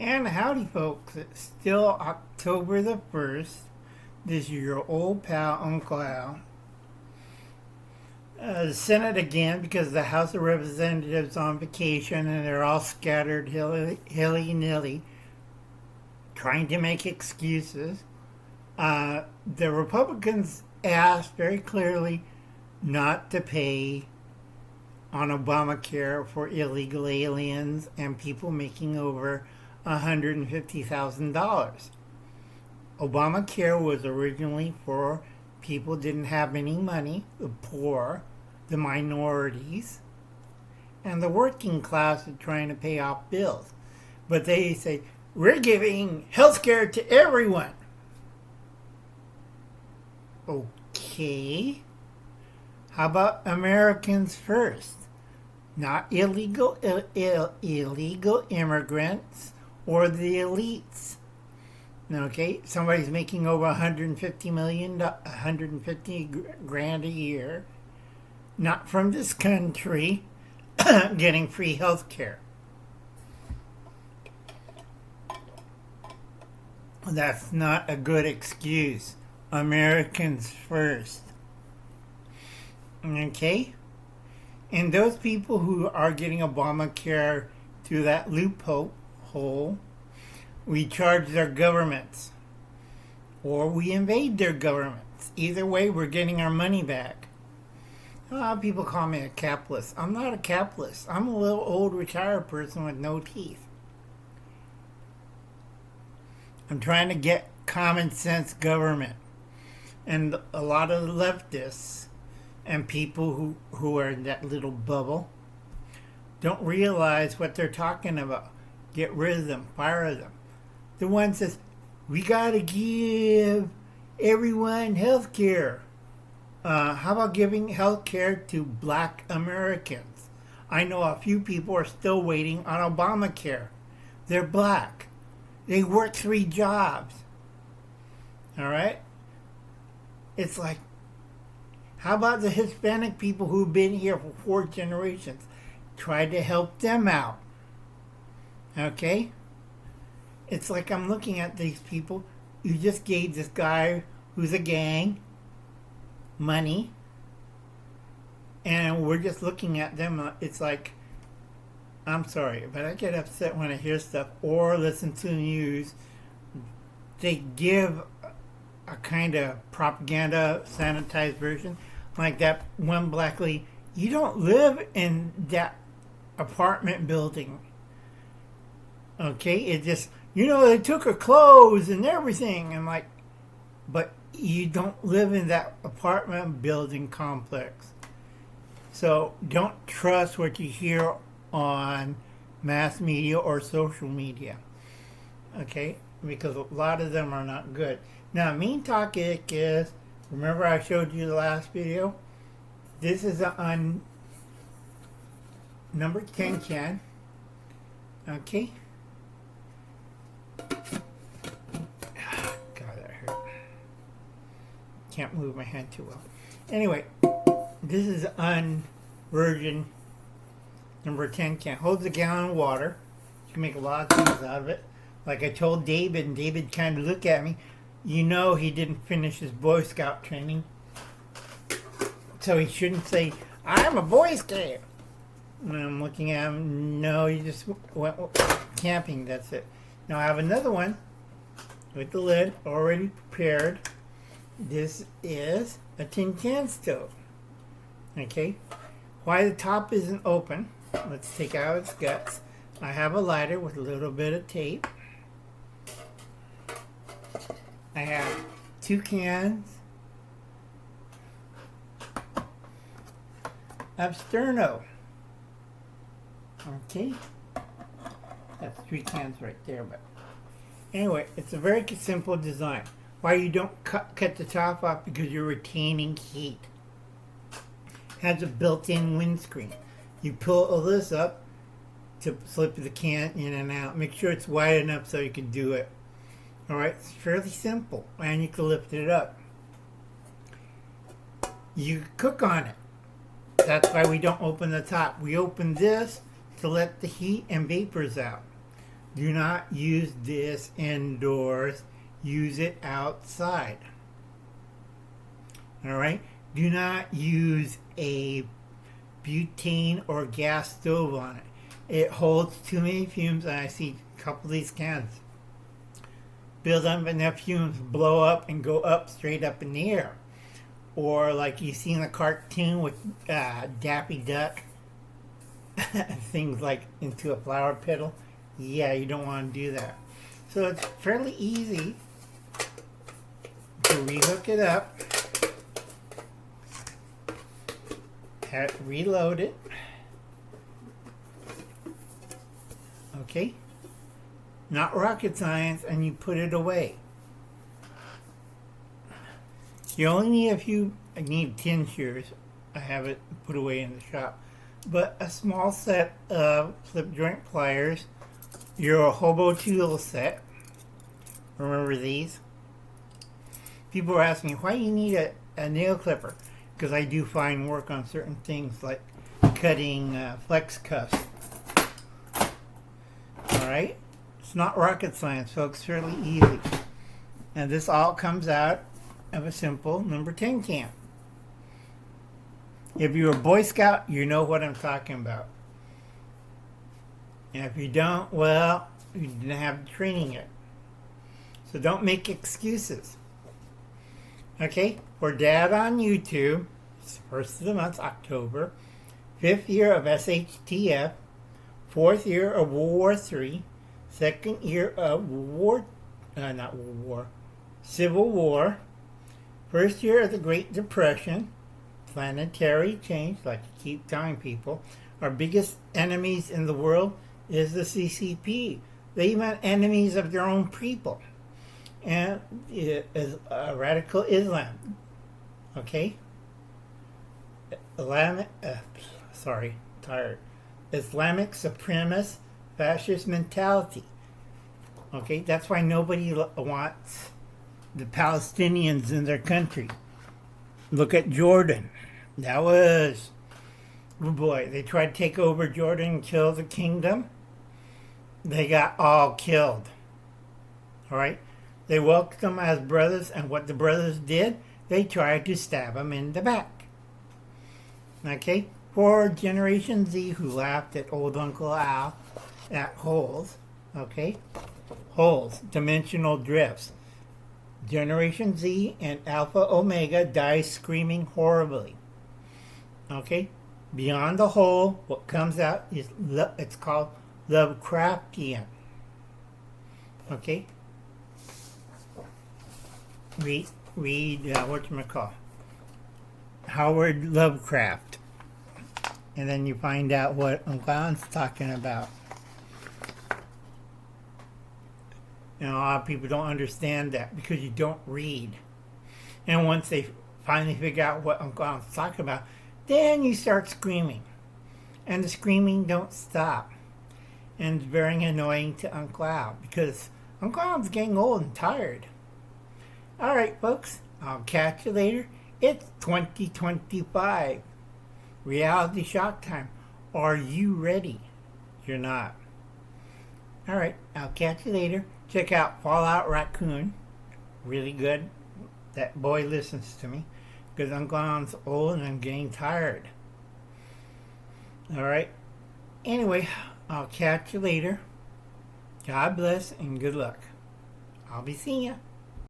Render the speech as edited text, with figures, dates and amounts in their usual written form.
And howdy, folks. It's still October the 1st. This is your old pal, Uncle Al. The Senate again, because the House of Representatives on vacation and they're all scattered hilly-nilly, trying to make excuses. The Republicans asked very clearly not to pay on Obamacare for illegal aliens and people making over $150,000. Obamacare was originally for people who didn't have any money, the poor, the minorities, and the working class are trying to pay off bills. But they say, we're giving health care to everyone. Okay. How about Americans first? Not illegal immigrants or the elites. Okay, somebody's making over 150 grand a year, not from this country, getting free health care. That's not a good excuse. Americans first. Okay? And those people who are getting Obamacare through that loophole, we charge their governments. Or we invade their governments. Either way, we're getting our money back. A lot of people call me a capitalist. I'm not a capitalist. I'm a little old retired person with no teeth. I'm trying to get common sense government. And a lot of the leftists and people who are in that little bubble don't realize what they're talking about. Get rid of them. Fire them. The one says, we got to give everyone health care. How about giving health care to black Americans? I know a few people are still waiting on Obamacare. They're black. They work 3 jobs. All right? It's like, how about the Hispanic people who've been here for 4 generations? Try to help them out. Okay? It's like I'm looking at these people. You just gave this guy who's a gang money, and we're just looking at them. It's like, I'm sorry, but I get upset when I hear stuff or listen to the news. They give a kind of propaganda sanitized version, like that one black lady. You don't live in that apartment building. Okay, it just, they took her clothes and everything. I'm like, but you don't live in that apartment building complex. So don't trust what you hear on mass media or social media. Okay, because a lot of them are not good. Now, mean talk is, remember I showed you the last video? This is on number 10 can. Okay. God, that hurt. Can't move my hand too well. Anyway, this is on version number 10 can. Holds a gallon of water. You can make a lot of things out of it. Like I told David, and David kind of looked at me. He didn't finish his Boy Scout training. So he shouldn't say, I'm a Boy Scout. And I'm looking at him. No, he just went camping. That's it. Now I have another one with the lid already prepared. This is a tin can stove. Okay. Why the top isn't open, let's take out its guts. I have a lighter with a little bit of tape. I have 2 cans of sterno. Okay. That's 3 cans right there, but anyway, it's a very simple design. Why you don't cut the top off? Because you're retaining heat. Has a built-in windscreen. You pull all this up to slip the can in and out. Make sure it's wide enough so you can do it. Alright, it's fairly simple. And you can lift it up. You cook on it. That's why we don't open the top. We open this to let the heat and vapors out. Do not use this indoors. Use it outside. Alright? Do not use a butane or gas stove on it. It holds too many fumes, and I see a couple of these cans build up enough fumes, blow up, and go up straight up in the air. Or like you see in the cartoon with Daffy Duck, things like into a flower petal. Yeah, you don't want to do that. So it's fairly easy to rehook it up, reload it. Okay? Not rocket science, and you put it away. You only need a few, I need 10 shears. I have it put away in the shop. But a small set of slip joint pliers, your hobo tool set. Remember these? People are asking, why do you need a nail clipper? Because I do fine work on certain things like cutting flex cuffs. Alright? It's not rocket science, folks. Fairly easy. And this all comes out of a simple number 10 can. If you're a Boy Scout, you know what I'm talking about. And if you don't, well, you didn't have the training yet. So don't make excuses. Okay? For Dad on YouTube, it's the first of the month, October. 5th year of SHTF. 4th year of World War III. 2nd year of Civil War. 1st year of the Great Depression. Planetary change, like you keep telling people. Our biggest enemies in the world is the CCP. They even enemies of their own people. And it is radical Islam. Okay? Islamic supremacist fascist mentality. Okay? That's why nobody wants the Palestinians in their country. Look at Jordan. That was, oh boy, they tried to take over Jordan and kill the kingdom. They got all killed. Alright? They welcomed them as brothers, and what the brothers did, they tried to stab them in the back. Okay? For Generation Z who laughed at old Uncle Al at holes. Okay? Holes, dimensional drifts. Generation Z and Alpha Omega die screaming horribly. Okay? Beyond the hole, what comes out is, it's called Lovecraftian. Okay? Read whatchamacall. Howard Lovecraft. And then you find out what Uncle Alan's talking about. You know, a lot of people don't understand that because you don't read. And once they finally figure out what Uncle Alan's talking about, then you start screaming. And the screaming don't stop. And it's very annoying to Uncle Al because Uncle Alan's getting old and tired. Alright, folks, I'll catch you later. It's 2025. Reality shock time. Are you ready? You're not. Alright, I'll catch you later. Check out Fallout Raccoon. Really good. That boy listens to me. Because Uncle Alan's old and I'm getting tired. Alright. Anyway, I'll catch you later. God bless and good luck. I'll be seeing ya.